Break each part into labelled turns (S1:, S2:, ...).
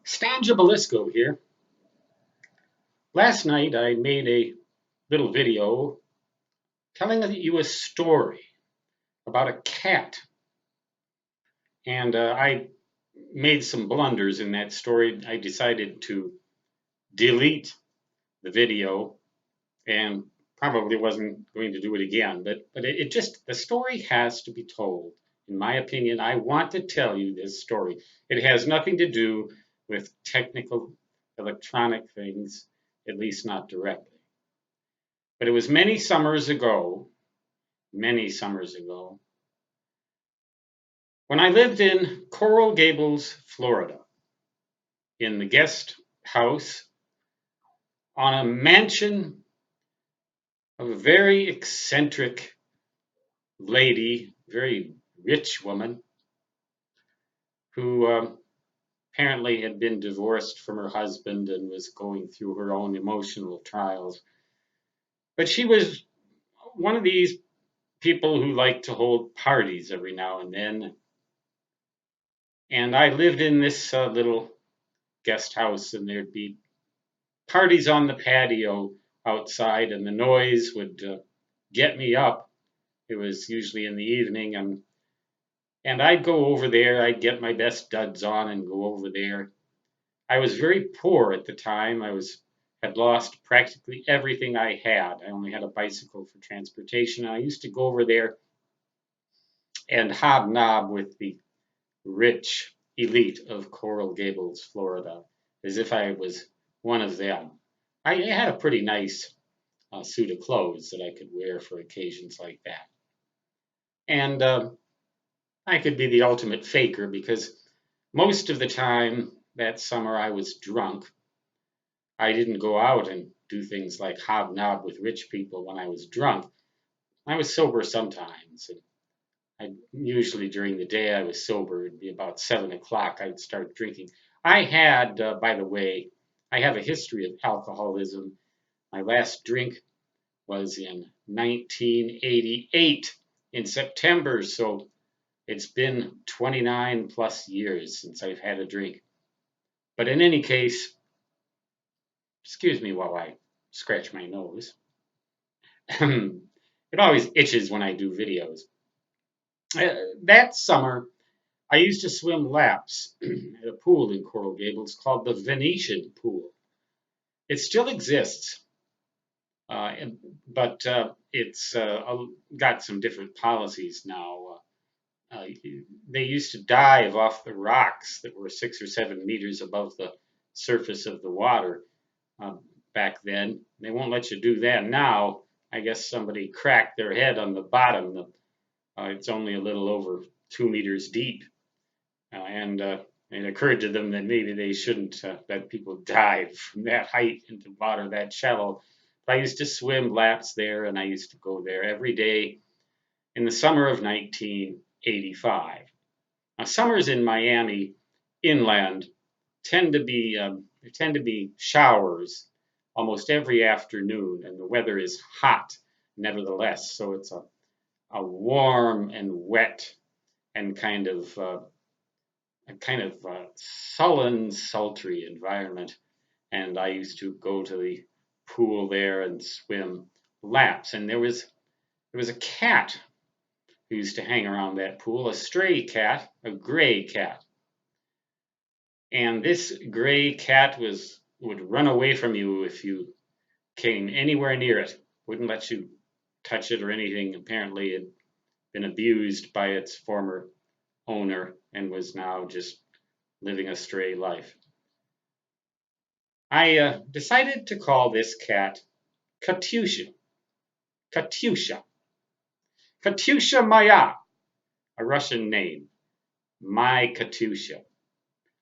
S1: Stan Gibilisco here. Last night I made a little video telling you a story about a cat, and I made some blunders in that story. I decided to delete the video and probably wasn't going to do it again, but it just the story has to be told. In my opinion, I want to tell you this story. It has nothing to do with technical electronic things, at least not directly. But it was many summers ago, when I lived in Coral Gables, Florida, in the guest house on a mansion of a very eccentric lady, very rich woman, who apparently had been divorced from her husband and was going through her own emotional trials. But she was one of these people who like to hold parties every now and then. And I lived in this little guest house, and there'd be parties on the patio outside, and the noise would get me up. It was usually in the evening, and I'd go over there. I'd get my best duds on and go over there. I was very poor at the time. Had lost practically everything I had. I only had a bicycle for transportation. I used to go over there and hobnob with the rich elite of Coral Gables, Florida, as if I was one of them. I had a pretty nice suit of clothes that I could wear for occasions like that. And I could be the ultimate faker because most of the time that summer I was drunk. I didn't go out and do things like hobnob with rich people when I was drunk. I was sober sometimes. And usually during the day I was sober. It'd be about 7 o'clock. I'd start drinking. I had, by the way, I have a history of alcoholism. My last drink was in 1988 in September, so it's been 29 plus years since I've had a drink. But in any case, excuse me while I scratch my nose. It always itches when I do videos. That summer, I used to swim laps at a pool in Coral Gables called the Venetian Pool. It still exists, uh, but it's got some different policies now. Uh, they used to dive off the rocks that were 6 or 7 meters above the surface of the water uh, back then. They won't let you do that now. I guess somebody cracked their head on the bottom. It's only a little over 2 meters deep, and it occurred to them that maybe they shouldn't let people dive from that height into water that shallow. But I used to swim laps there, and I used to go there every day in the summer of 1985. Now, summers in Miami inland tend to be showers almost every afternoon, and the weather is hot nevertheless. So it's a warm and wet and kind of sullen, sultry environment. And I used to go to the pool there and swim laps. And there was a cat who used to hang around that pool, a stray cat, a gray cat. And this gray cat would run away from you if you came anywhere near it. Wouldn't let you touch it or anything. Apparently, it had been abused by its former owner and was now just living a stray life. I decided to call this cat Katyusha. Katyusha. Katyusha Maya, a Russian name. My Katyusha.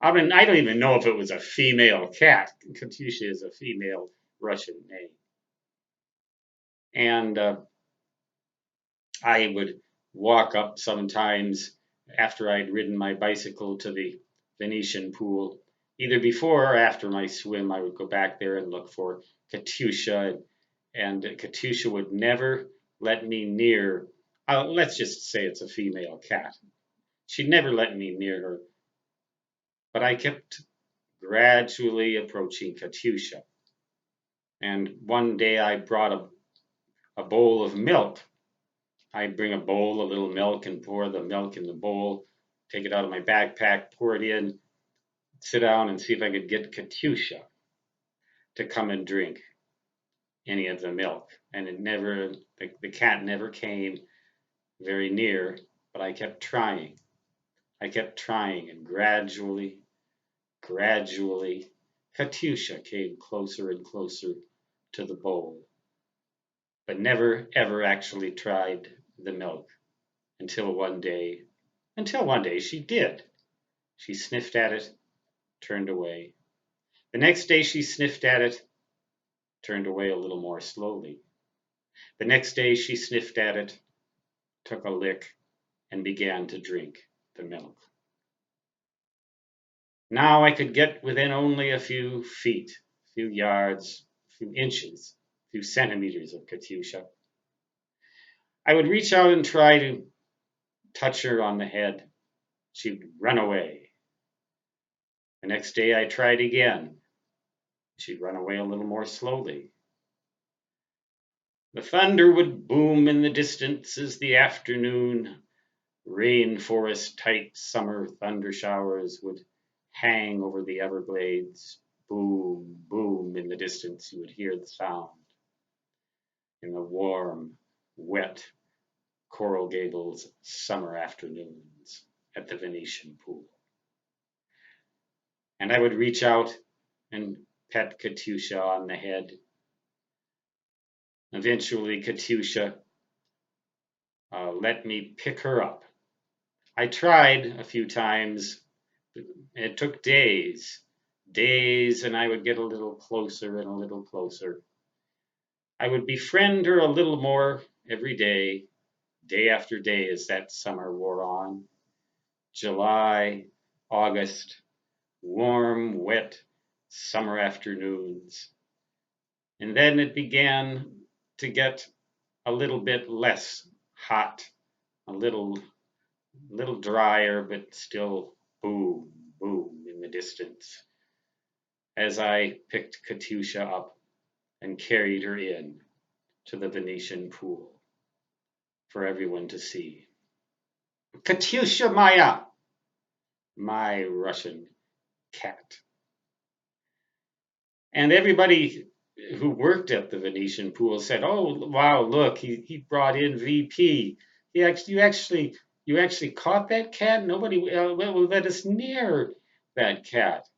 S1: I don't even know if it was a female cat. Katyusha is a female Russian name. And I would walk up sometimes after I'd ridden my bicycle to the Venetian pool. Either before or after my swim, I would go back there and look for Katyusha, and Katyusha would never let me near. Let's just say it's a female cat. She'd never let me near her, but I kept gradually approaching Katyusha. And one day I brought a bowl of milk. I'd bring a bowl, a little milk, and pour the milk in the bowl, take it out of my backpack, pour it in, sit down and see if I could get Katyusha to come and drink any of the milk. And the cat never came very near, but I kept trying. I kept trying, and gradually, Katyusha came closer and closer to the bowl, but never ever actually tried the milk until one day she did. She sniffed at it, turned away. The next day she sniffed at it, turned away a little more slowly. The next day she sniffed at it, took a lick, and began to drink the milk. Now I could get within only a few feet, a few yards, a few inches, a few centimeters of Katyusha. I would reach out and try to touch her on the head. She'd run away. The next day I tried again. She'd run away a little more slowly. The thunder would boom in the distance as the afternoon rainforest type summer thunder showers would hang over the Everglades. Boom, boom in the distance. You would hear the sound in the warm, wet Coral Gables summer afternoons at the Venetian pool. And I would reach out and pet Katyusha on the head. Eventually, Katyusha let me pick her up. I tried a few times. It took days, and I would get a little closer and a little closer. I would befriend her a little more every day, day after day, as that summer wore on. July, August, warm, wet summer afternoons. And then it began to get a little bit less hot, a little drier, but still boom, boom in the distance as I picked Katyusha up and carried her in to the Venetian pool for everyone to see. Katyusha Maya, my Russian cat. And everybody who worked at the Venetian pool said, "Oh, wow, look, he brought in VP. You actually caught that cat. Nobody will let us near that cat.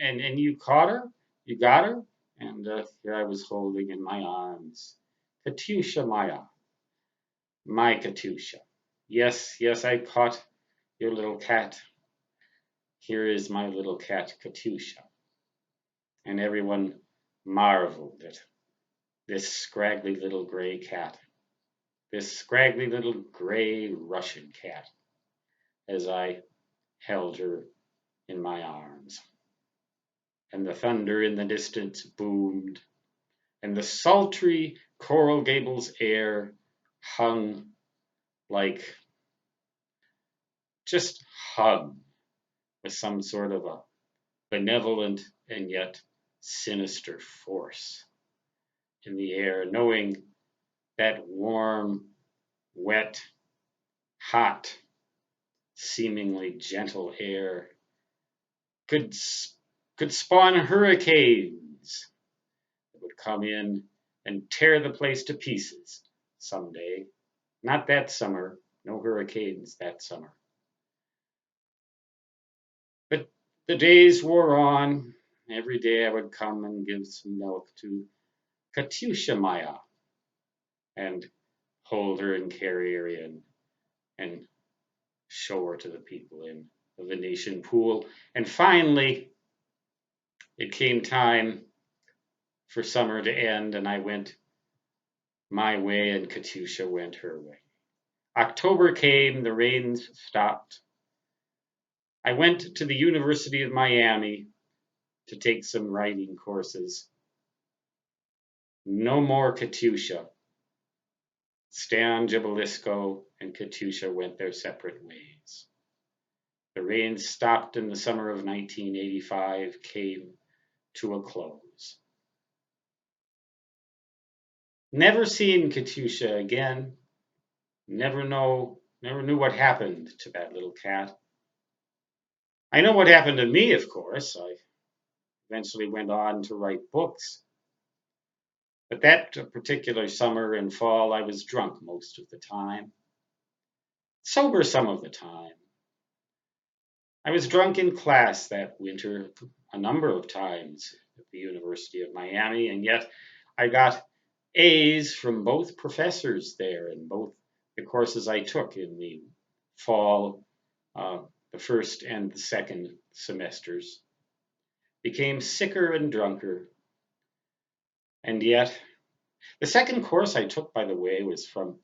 S1: And you caught her. You got her." And here I was holding in my arms Katyusha Maya, my Katyusha. Yes, yes, I caught your little cat. Here is my little cat, Katyusha. And everyone marveled at this scraggly little gray cat, this scraggly little gray Russian cat, as I held her in my arms. And the thunder in the distance boomed, and the sultry Coral Gables air hung like, just hung with some sort of a benevolent and yet sinister force in the air, knowing that warm, wet, hot, seemingly gentle air could spawn hurricanes that would come in and tear the place to pieces someday. Not that summer, no hurricanes that summer. But the days wore on. Every day I would come and give some milk to Katyusha Maya and hold her and carry her in and show her to the people in the Venetian pool. And finally, it came time for summer to end, and I went my way and Katyusha went her way. October came, the rains stopped. I went to the University of Miami to take some writing courses. No more Katyusha. Stan Gibilisco and Katyusha went their separate ways. The rain stopped in the summer of 1985, came to a close. Never seen Katyusha again. Never knew what happened to that little cat. I know what happened to me, of course. I eventually went on to write books. But that particular summer and fall, I was drunk most of the time, sober some of the time. I was drunk in class that winter a number of times at the University of Miami, and yet I got A's from both professors there in both the courses I took in the fall, the first and the second semesters. Became sicker and drunker, and yet the second course I took, by the way, was from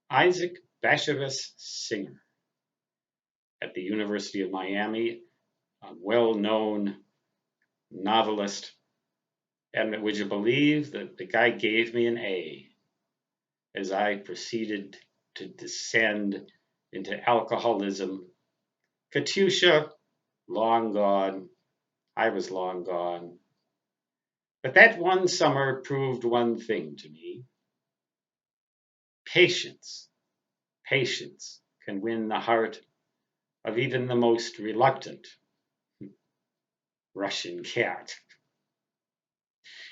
S1: Isaac Bashevis Singer at the University of Miami, a well-known novelist. And would you believe that the guy gave me an A as I proceeded to descend into alcoholism? Katyusha, long gone. I was long gone. But that one summer proved one thing to me. Patience. Patience can win the heart of even the most reluctant Russian cat.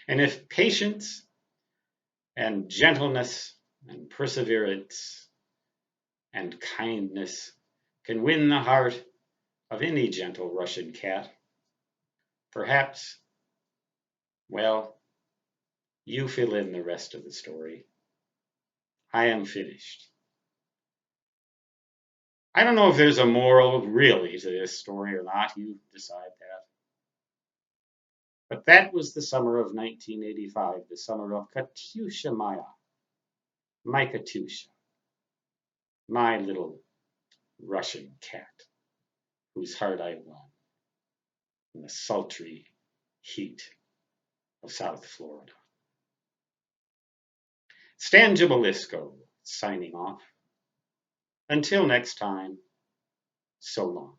S1: And if patience and gentleness and perseverance and kindness can win the heart of any gentle Russian cat, perhaps, well, you fill in the rest of the story. I am finished. I don't know if there's a moral really to this story or not. You decide that. But that was the summer of 1985, the summer of Katyusha Maya, my Katyusha, my little Russian cat, whose heart I won in the sultry heat of South Florida. Stan Gibilisco signing off. Until next time, so long.